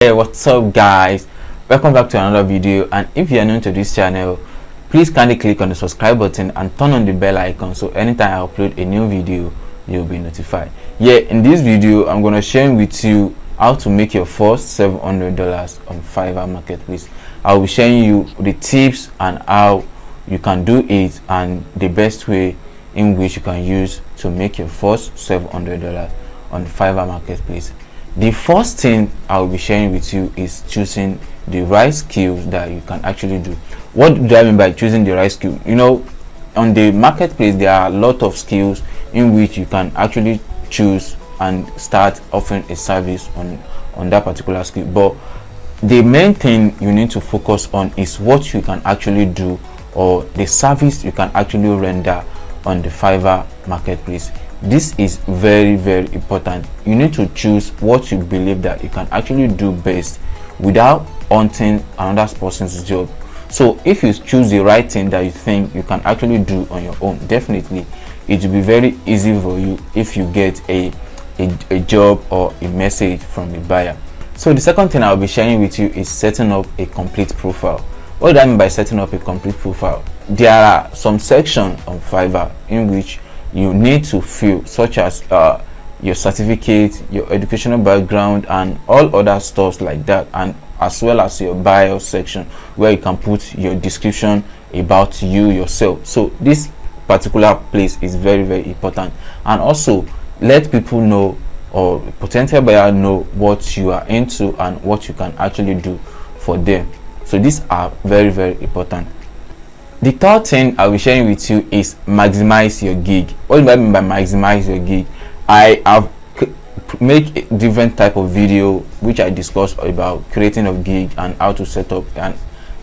Hey, what's up guys, welcome back to another video. And if you are new to this channel, please kindly click on the subscribe button and turn on the bell icon so anytime I upload a new video you'll be notified. In this video I'm going to share with you how to make your first $700 on Fiverr marketplace. I'll be sharing you the tips and how you can do it and the best way in which you can use to make your first $700 on Fiverr marketplace. The first thing I will be sharing with you is choosing the right skills that you can actually do. What do I mean by choosing the right skill? You know, on the marketplace there are a lot of skills in which you can actually choose and start offering a service on that particular skill, but the main thing you need to focus on is what you can actually do or the service you can actually render on the Fiverr marketplace. This is very important. You need to choose what you believe that you can actually do best without hunting another person's job. So if you choose the right thing that you think you can actually do on your own, definitely it will be very easy for you if you get a job or a message from a buyer. So the second thing I'll be sharing with you is setting up a complete profile. What do I mean by setting up a complete profile? There are some sections on Fiverr in which you need to fill, such as your certificate, your educational background, and all other stuff like that, and as well as your bio section where you can put your description about you yourself. So this particular place is very important, and also let people know or potential buyer know what you are into and what you can actually do for them. So these are very important. The third thing I'll be sharing with you is maximize your gig. What do I mean by maximize your gig? I have make a different type of video which I discuss about creating a gig and how to set up an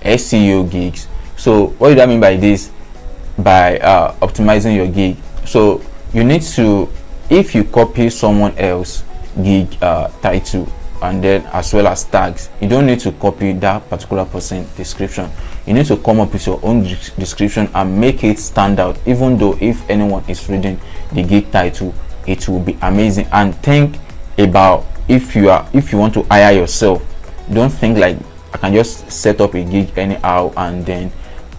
SEO gigs. So what do I mean by this? By optimizing your gig. So you need to, if you copy someone else gig title and then as well as tags, you don't need to copy that particular person description. You need to come up with your own description and make it stand out. Even though if anyone is reading the gig title, it will be amazing. And think about if you want to hire yourself, don't think like I can just set up a gig anyhow and then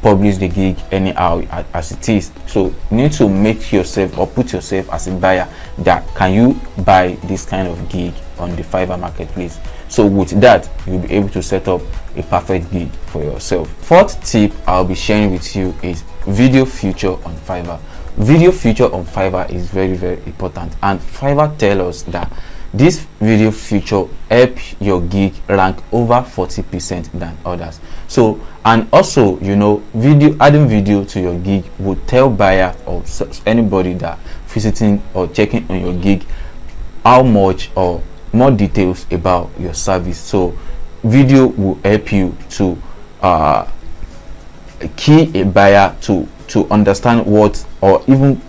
publish the gig anyhow as it is. So you need to make yourself or put yourself as a buyer that can you buy this kind of gig on the Fiverr marketplace. So with that you'll be able to set up a perfect gig for yourself. Fourth tip I'll be sharing with you is video feature on Fiverr. Video feature on Fiverr is very important, and Fiverr tell us that this video feature help your gig rank over 40% than others. So, and also, you know, adding video to your gig would tell buyer or anybody that visiting or checking on your gig how much or more details about your service. So video will help you to key a buyer to understand what, or even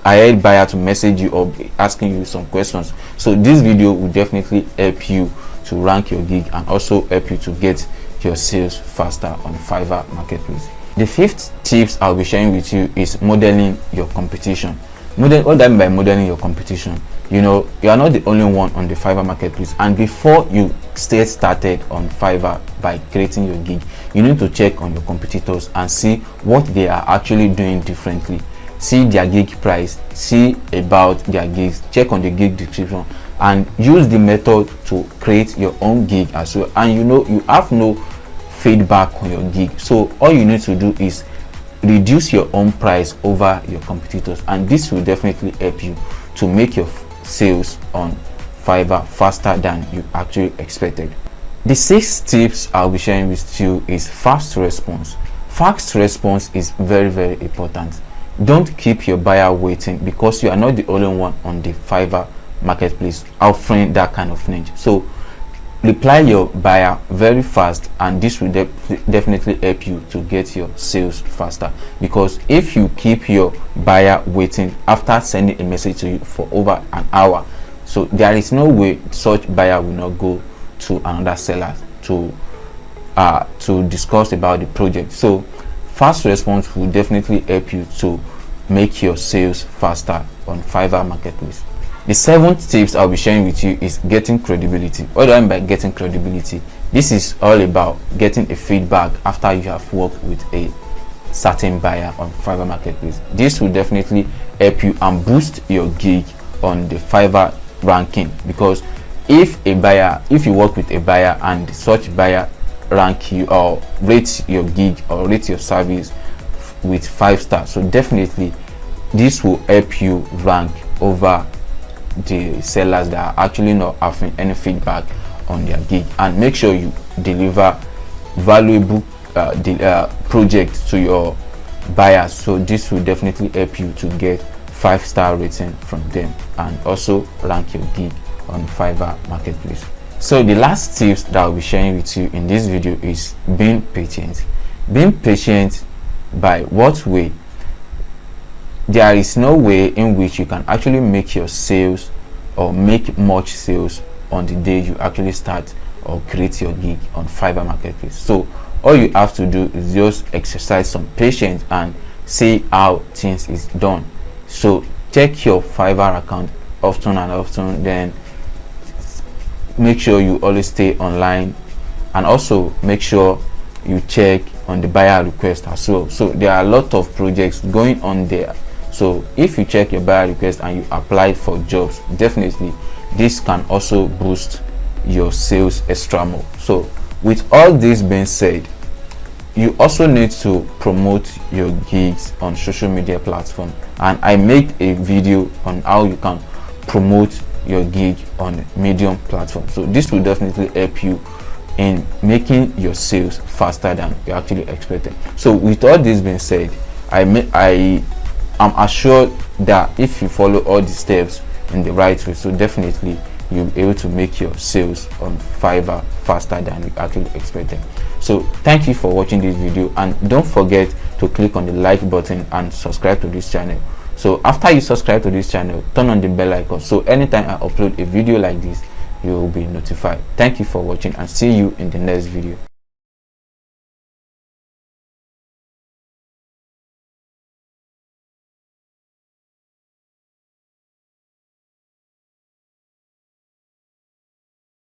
a buyer to message you or asking you some questions. So this video will definitely help you to rank your gig and also help you to get your sales faster on Fiverr marketplace. The fifth tips I'll be sharing with you is modeling your competition. What do I mean by modeling your competition? You know, you are not the only one on the Fiverr marketplace, and before you get started on Fiverr by creating your gig, you need to check on your competitors and see what they are actually doing differently. See their gig price, see about their gigs, check on the gig description, and use the method to create your own gig as well. And you know, you have no feedback on your gig, so all you need to do is reduce your own price over your competitors, and this will definitely help you to make your sales on Fiverr faster than you actually expected. The sixth tips I'll be sharing with you is fast response. Fast response is very important. Don't keep your buyer waiting, because you are not the only one on the Fiverr marketplace offering that kind of niche. So reply your buyer very fast, and this will definitely help you to get your sales faster. Because if you keep your buyer waiting after sending a message to you for over an hour, so there is no way such buyer will not go to another seller to discuss about the project. So fast response will definitely help you to make your sales faster on Fiverr marketplace. The seventh tips I'll be sharing with you is getting credibility. What do I mean by getting credibility? This is all about getting a feedback after you have worked with a certain buyer on Fiverr marketplace. This will definitely help you and boost your gig on the Fiverr ranking, because if you work with a buyer and such buyer rank you or rate your gig or rate your service with 5 stars, so definitely this will help you rank over the sellers that are actually not having any feedback on their gig. And make sure you deliver valuable projects to your buyers, so this will definitely help you to get 5-star rating from them and also rank your gig on Fiverr marketplace. So the last tips that I'll be sharing with you in this video is being patient. Being patient by what way? There is no way in which you can actually make your sales or make much sales on the day you actually start or create your gig on Fiverr marketplace. So all you have to do is just exercise some patience and see how things is done. So check your Fiverr account often and often, then make sure you always stay online, and also make sure you check on the buyer request as well. So there are a lot of projects going on there, so if you check your buyer request and you apply for jobs, definitely this can also boost your sales extra more. So with all this being said, you also need to promote your gigs on social media platform, and I made a video on how you can promote your gig on Medium platform. So this will definitely help you in making your sales faster than you actually expected. So with all this being said, I am assured that if you follow all the steps in the right way, so definitely you'll be able to make your sales on Fiverr faster than you actually expected. So thank you for watching this video, and don't forget to click on the like button and subscribe to this channel. So after you subscribe to this channel, turn on the bell icon, so anytime I upload a video like this, you will be notified. Thank you for watching, and see you in the next video.